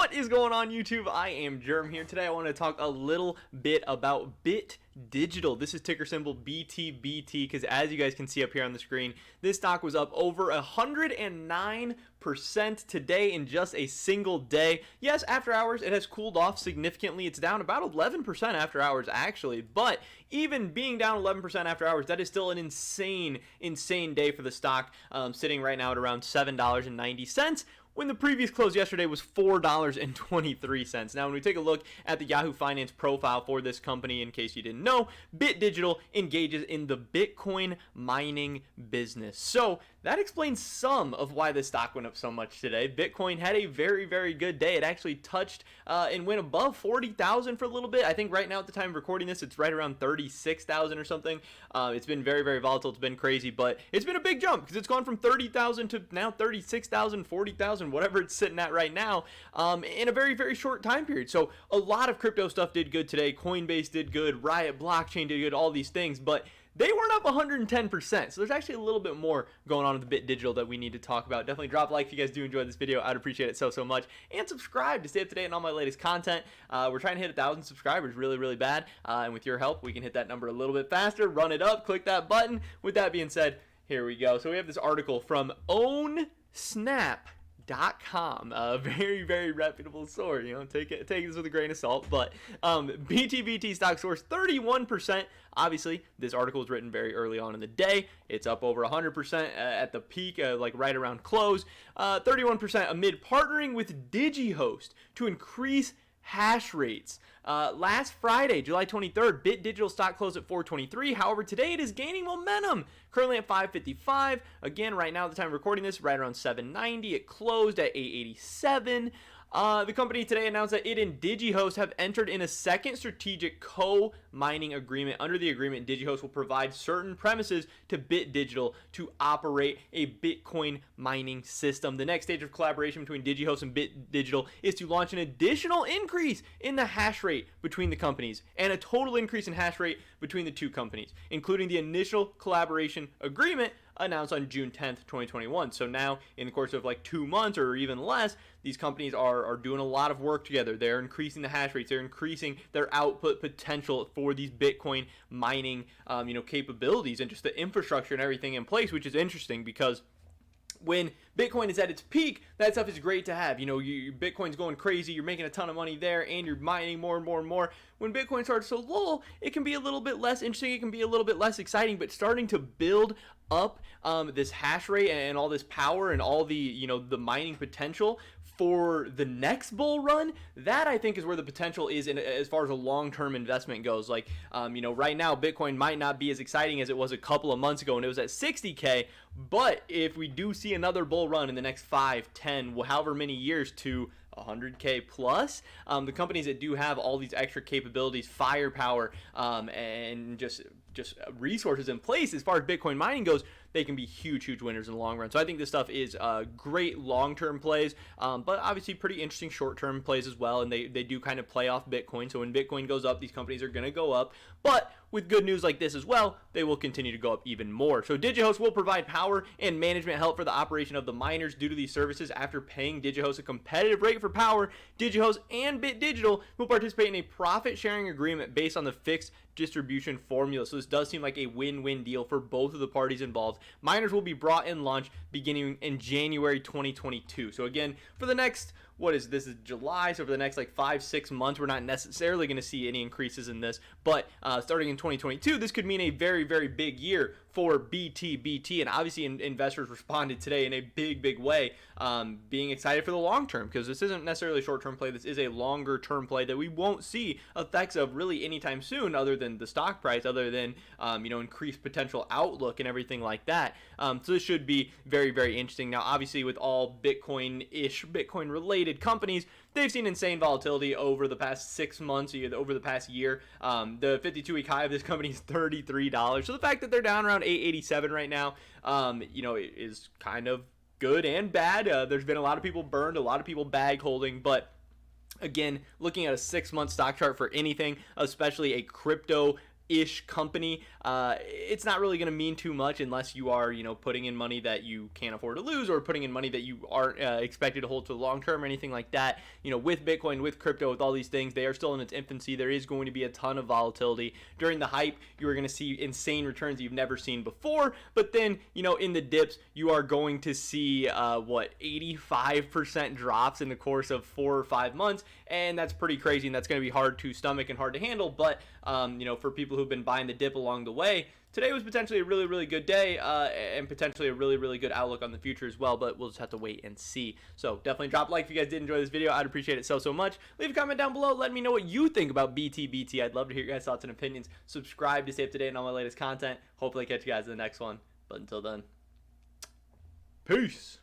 What is going on, YouTube? I am Germ here. Today I want to talk a little bit about Btbt. This is ticker symbol Btbt because as you guys can see up here on the screen, this stock was up over 109% today in just a single day. Yes, after hours it has cooled off significantly. It's down about 11% after hours actually, but even being down 11% after hours, that is still an insane day for the stock, sitting right now at around $7.90. when the previous close yesterday was $4.23. Now, when we take a look at the Yahoo Finance profile for this company, in case you didn't know, Btbt engages in the Bitcoin mining business. So that explains some of why the stock went up so much today. Bitcoin had a very good day. It actually touched and went above 40,000 for a little bit. I think right now at the time of recording this, it's right around 36,000 or something. It's been very volatile. It's been crazy, but it's been a big jump because it's gone from 30,000 to now 36,000, 40,000, whatever it's sitting at right now, in a very short time period. So a lot of crypto stuff did good today. Coinbase did good, Riot Blockchain did good, all these things, but they weren't up 110%. So there's actually a little bit more going on with the Btbt that we need to talk about. Definitely drop a like if you guys do enjoy this video. I'd appreciate it so much. And subscribe to stay up to date on all my latest content. We're trying to hit 1,000 subscribers really bad. And with your help, we can hit that number a little bit faster. Run it up, click that button. With that being said, here we go. So we have this article from OwnSnap.com, a very reputable source. You know, take this with a grain of salt, but Btbt stock source 31%. Obviously this article was written very early on in the day. It's up over 100% at the peak, like right around close. 31% amid partnering with DigiHost to increase hash rates. Last Friday, July 23rd, Btbt stock closed at 423. However, today it is gaining momentum, currently at 555. Again, right now at the time of recording this, right around 790. It closed at 887. The company today announced that it and DigiHost have entered in a second strategic co-mining agreement. Under the agreement, DigiHost will provide certain premises to Btbt to operate a Bitcoin mining system. The next stage of collaboration between DigiHost and Btbt is to launch an additional increase in the hash rate between the companies and a total increase in hash rate between the two companies, including the initial collaboration agreement announced on June 10th, 2021. So now, in the course of like 2 months or even less, these companies are doing a lot of work together. They're increasing the hash rates. They're increasing their output potential for these Bitcoin mining, capabilities and just the infrastructure and everything in place, which is interesting because when Bitcoin is at its peak, that stuff is great to have. Your Bitcoin's going crazy, you're making a ton of money there, and you're mining more and more. When Bitcoin starts to lull, it can be a little bit less interesting, it can be a little bit less exciting, but starting to build up this hash rate and all this power and all the, the mining potential for the next bull run, that I think is where the potential is as far as a long-term investment goes. Like, right now, Bitcoin might not be as exciting as it was a couple of months ago when it was at 60K, but if we do see another bull run in the next 5, 10, however many years to 100K plus, the companies that do have all these extra capabilities, firepower, and just resources in place as far as Bitcoin mining goes, they can be huge winners in the long run. So I think this stuff is great long-term plays, but obviously pretty interesting short-term plays as well, and they do kind of play off Bitcoin. So when Bitcoin goes up, these companies are going to go up, but with good news like this as well, they will continue to go up even more. So DigiHost will provide power and management help for the operation of the miners due to these services. After paying DigiHost a competitive rate for power, DigiHost and Btbt will participate in a profit-sharing agreement based on the fixed distribution formula. So this does seem like a win-win deal for both of the parties involved. Miners will be brought in launch beginning in January 2022. So again, for the next, this is July, so for the next like 5-6 months, we're not necessarily going to see any increases in this, but starting in 2022, this could mean a very big year for Btbt, and obviously investors responded today in a big way, being excited for the long term, because this isn't necessarily a short-term play. This is a longer-term play that we won't see effects of really anytime soon, other than the stock price, other than increased potential outlook and everything like that. So this should be very interesting. Now, obviously, with all Bitcoin-related companies, they've seen insane volatility over the past 6 months, over the past year. The 52-week high of this company is $33. So the fact that they're down around 887 right now, is kind of good and bad. There's been a lot of people burned, a lot of people bag holding, but again, looking at a 6-month stock chart for anything, especially a crypto ish company, it's not really going to mean too much unless you are, putting in money that you can't afford to lose, or putting in money that you aren't expected to hold to the long term or anything like that. With Bitcoin, with crypto, with all these things, they are still in its infancy. There is going to be a ton of volatility. During the hype, you are going to see insane returns you've never seen before, but then, in the dips, you are going to see 85% drops in the course of 4 or 5 months, and that's pretty crazy, and that's going to be hard to stomach and hard to handle. But for people who've been buying the dip along the way, today was potentially a really, really good day, and potentially a really, really good outlook on the future as well, but we'll just have to wait and see. So definitely drop a like if you guys did enjoy this video. I'd appreciate it so much. Leave a comment down below. Let me know what you think about Btbt. I'd love to hear your guys' thoughts and opinions. Subscribe to stay up to date on all my latest content. Hopefully I catch you guys in the next one. But until then, peace.